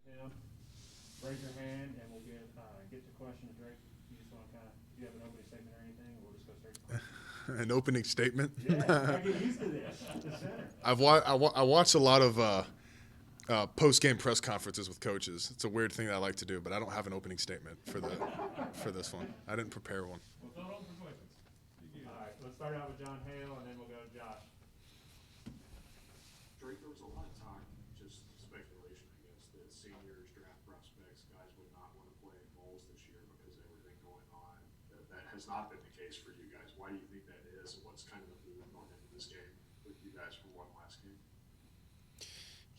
him, raise your hand and we'll get to questions. Drake, you just want to do you have an opening statement or anything, or we'll just go straight to questions? An opening statement. Yeah, you gotta get used to this. The center. I watch a lot of post game press conferences with coaches. It's a weird thing that I like to do, but I don't have an opening statement for this one. I didn't prepare one. Well, throw it open for questions. All right, let's start out with John Hale, and then we'll go to Josh. Drake, there was a lot of talk, just speculation, I guess, that seniors, draft prospects, guys would not want to play bowls this year because of everything going on. That has not been the case for you guys. Why do you think that is, and what's kind of the mood going into this game with you guys from one last game?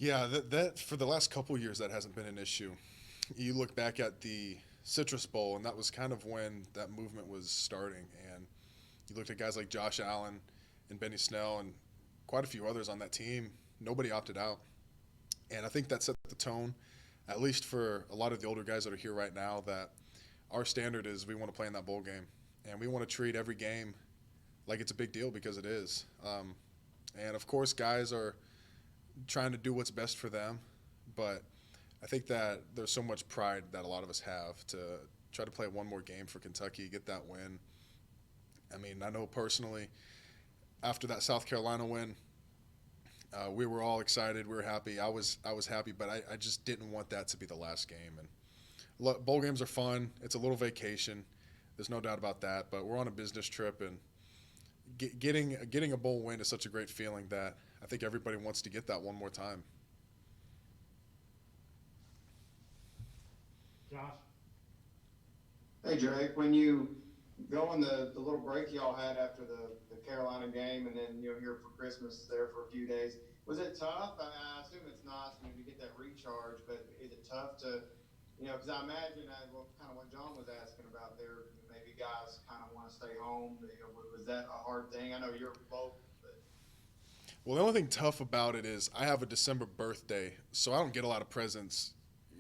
Yeah, that for the last couple years that hasn't been an issue. You look back at the Citrus Bowl, and that was kind of when that movement was starting. And you looked at guys like Josh Allen and Benny Snell and quite a few others on that team. Nobody opted out. And I think that set the tone, at least for a lot of the older guys that are here right now, that our standard is we want to play in that bowl game. And we want to treat every game like it's a big deal because it is. And, of course, guys are trying to do what's best for them. But I think that there's so much pride that a lot of us have to try to play one more game for Kentucky, get that win. I mean, I know personally, after that South Carolina win, we were all excited. We were happy. I was happy, but I just didn't want that to be the last game. And bowl games are fun. It's a little vacation. There's no doubt about that. But we're on a business trip, and getting a bowl win is such a great feeling that I think everybody wants to get that one more time. Josh. Hey Drake, when you go on the little break y'all had after the Carolina game, and then you're here for Christmas there for a few days, was it tough? I assume it's nice to get that recharge, but is it tough to, because I imagine kind of what John was asking about there, maybe guys kind of want to stay home. Was that a hard thing? I know you're both. But... Well, the only thing tough about it is I have a December birthday, so I don't get a lot of presents.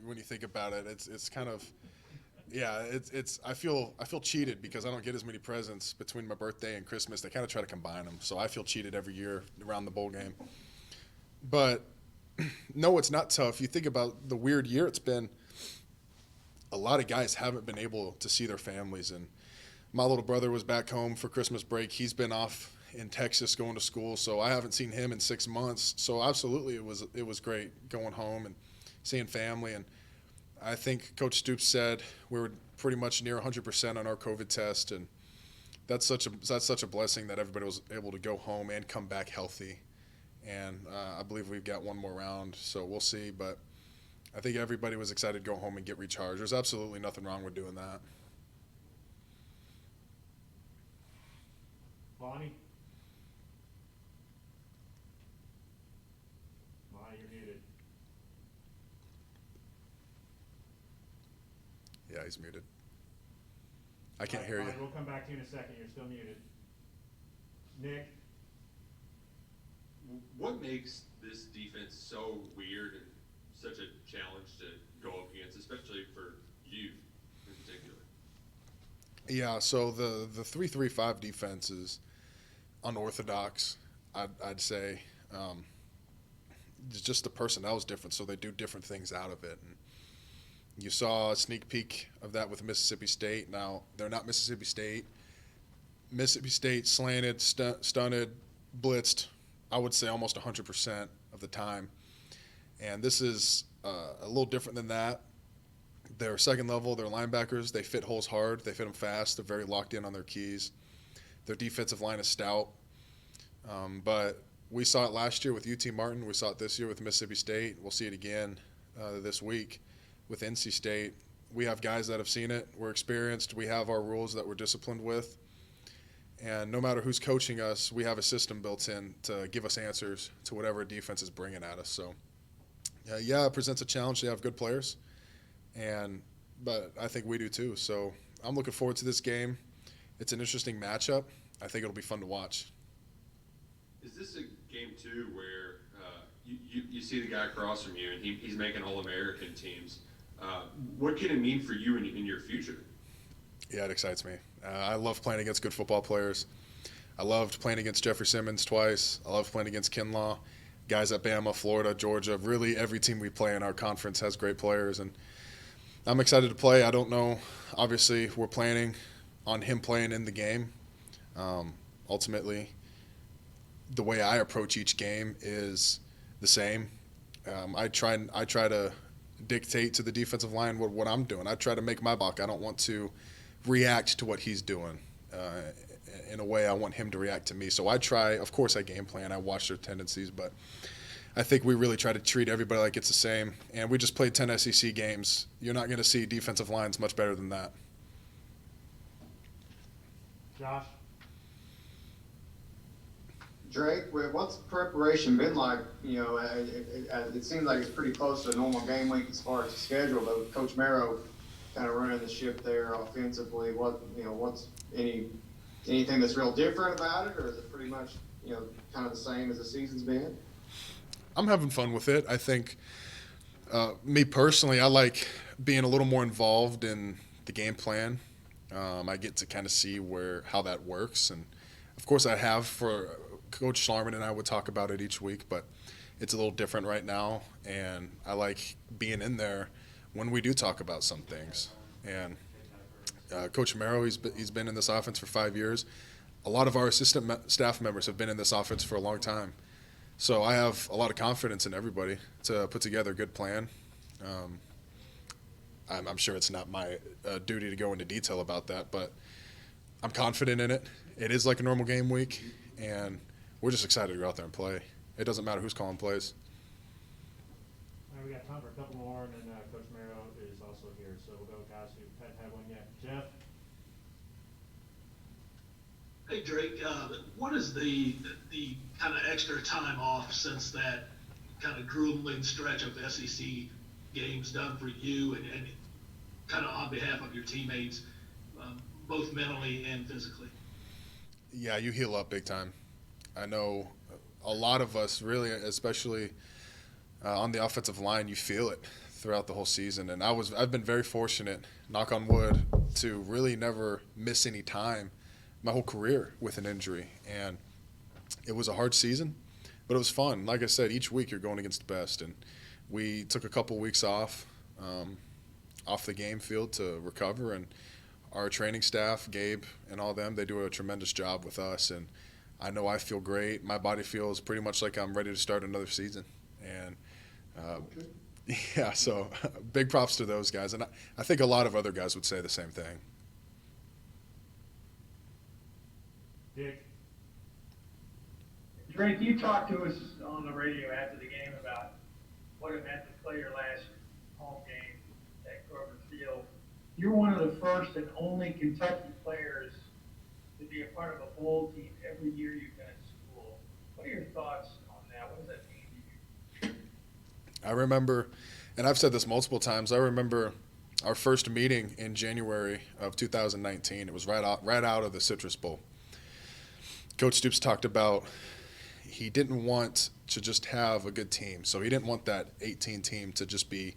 When you think about it, it's kind of, yeah, it's I feel cheated because I don't get as many presents between my birthday and Christmas. They kind of try to combine them, so I feel cheated every year around the bowl game. But no, it's not tough. You think about the weird year it's been. A lot of guys haven't been able to see their families, and my little brother was back home for Christmas break. He's been off in Texas going to school, so I haven't seen him in 6 months. So absolutely, it was great going home and seeing family. And I think Coach Stoops said we were pretty much near 100% on our COVID test, and that's such a blessing that everybody was able to go home and come back healthy. And I believe we've got one more round, so we'll see. But I think everybody was excited to go home and get recharged. There's absolutely nothing wrong with doing that. Bonnie. Bonnie, you're muted. Yeah, he's muted. I can't hear you. We'll come back to you in a second. You're still muted. Nick. What makes this defense so weird and such a challenge to go up against, especially for you in particular? Yeah, so the 3-3-5 defense is unorthodox, I'd say. It's just the personnel is different, so they do different things out of it. And you saw a sneak peek of that with Mississippi State. Now, they're not Mississippi State. Mississippi State slanted, stunted, blitzed, I would say almost 100% of the time. And this is a little different than that. Their second level, their linebackers, they fit holes hard. They fit them fast. They're very locked in on their keys. Their defensive line is stout. But we saw it last year with UT Martin. We saw it this year with Mississippi State. We'll see it again this week with NC State. We have guys that have seen it. We're experienced. We have our rules that we're disciplined with. And no matter who's coaching us, we have a system built in to give us answers to whatever defense is bringing at us. So, yeah, it presents a challenge to have good players, but I think we do too. So I'm looking forward to this game. It's an interesting matchup. I think it'll be fun to watch. Is this a game, too, where you see the guy across from you and he's making All-American teams? What can it mean for you in your future? Yeah, it excites me. I love playing against good football players. I loved playing against Jeffrey Simmons twice. I loved playing against Kinlaw. guys at Bama, Florida, Georgia. Really, every team we play in our conference has great players, and I'm excited to play. I don't know. Obviously, we're planning on him playing in the game. Ultimately, the way I approach each game is the same. I try to dictate to the defensive line what I'm doing. I try to make my buck. I don't want to react to what he's doing. In a way, I want him to react to me. So I try. Of course, I game plan. I watch their tendencies, but I think we really try to treat everybody like it's the same. And we just played 10 SEC games. You're not going to see defensive lines much better than that. Josh? Drake, what's preparation been like? You know, it seems like it's pretty close to a normal game week as far as the schedule, but with Coach Marrow kind of running the ship there offensively, what's anything that's real different about it, or is it pretty much, kind of the same as the season's been? I'm having fun with it. I think, me personally, I like being a little more involved in the game plan. I get to kind of see how that works, and of course, I have for Coach Schlarman and I would talk about it each week, but it's a little different right now, and I like being in there when we do talk about some things. And Coach Marrow, he's been in this offense for 5 years. A lot of our assistant staff members have been in this offense for a long time. So I have a lot of confidence in everybody to put together a good plan. I'm sure it's not my duty to go into detail about that, but I'm confident in it. It is like a normal game week, and we're just excited to go out there and play. It doesn't matter who's calling plays. All right, we got time for a couple more, and then Coach Marrow is also here. So we'll go with guys who hadn't had one yet. Jeff? Hey, Drake, what is the kind of extra time off since that kind of grueling stretch of SEC games done for you and kind of on behalf of your teammates, both mentally and physically? Yeah, you heal up big time. I know a lot of us really, especially on the offensive line, you feel it throughout the whole season. And I've been very fortunate, knock on wood, to really never miss any time my whole career with an injury. And it was a hard season, but it was fun. Like I said, each week you're going against the best. And we took a couple weeks off the game field to recover, and our training staff, Gabe and all them, they do a tremendous job with us. And I know I feel great. My body feels pretty much like I'm ready to start another season. And yeah, so big props to those guys. And I think a lot of other guys would say the same thing. Dick? Drake, you talked to us on the radio after the game about what it meant to play your last home game at Kroger Field. You're one of the first and only Kentucky players to be a part of a bowl team every year you've been in school. What are your thoughts on that? What does that mean to you? I remember, and I've said this multiple times, I remember our first meeting in January of 2019. It was right out of the Citrus Bowl. Coach Stoops talked about he didn't want to just have a good team. So he didn't want that 18 team to just be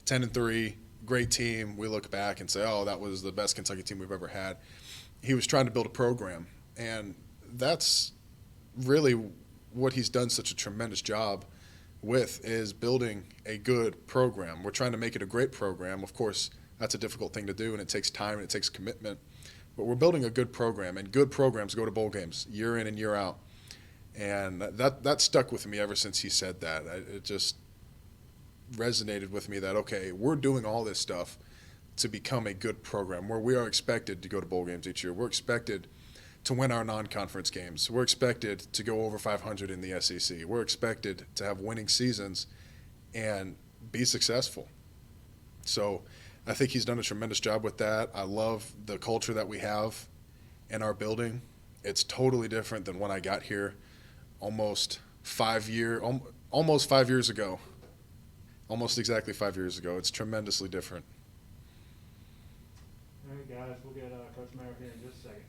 10-3, great team. We look back and say, oh, that was the best Kentucky team we've ever had. He was trying to build a program, and that's really what he's done such a tremendous job with, is building a good program. We're trying to make it a great program. Of course, that's a difficult thing to do, and it takes time and it takes commitment. But we're building a good program, and good programs go to bowl games year in and year out. And that stuck with me ever since he said that. It just resonated with me that, okay, we're doing all this stuff to become a good program where we are expected to go to bowl games each year. We're expected to win our non-conference games. We're expected to go over 500 in the SEC. We're expected to have winning seasons and be successful. So I think he's done a tremendous job with that. I love the culture that we have in our building. It's totally different than when I got here almost 5 years ago. Almost exactly 5 years ago. It's tremendously different. All right, guys, we'll get Coach Mayer here in just a second.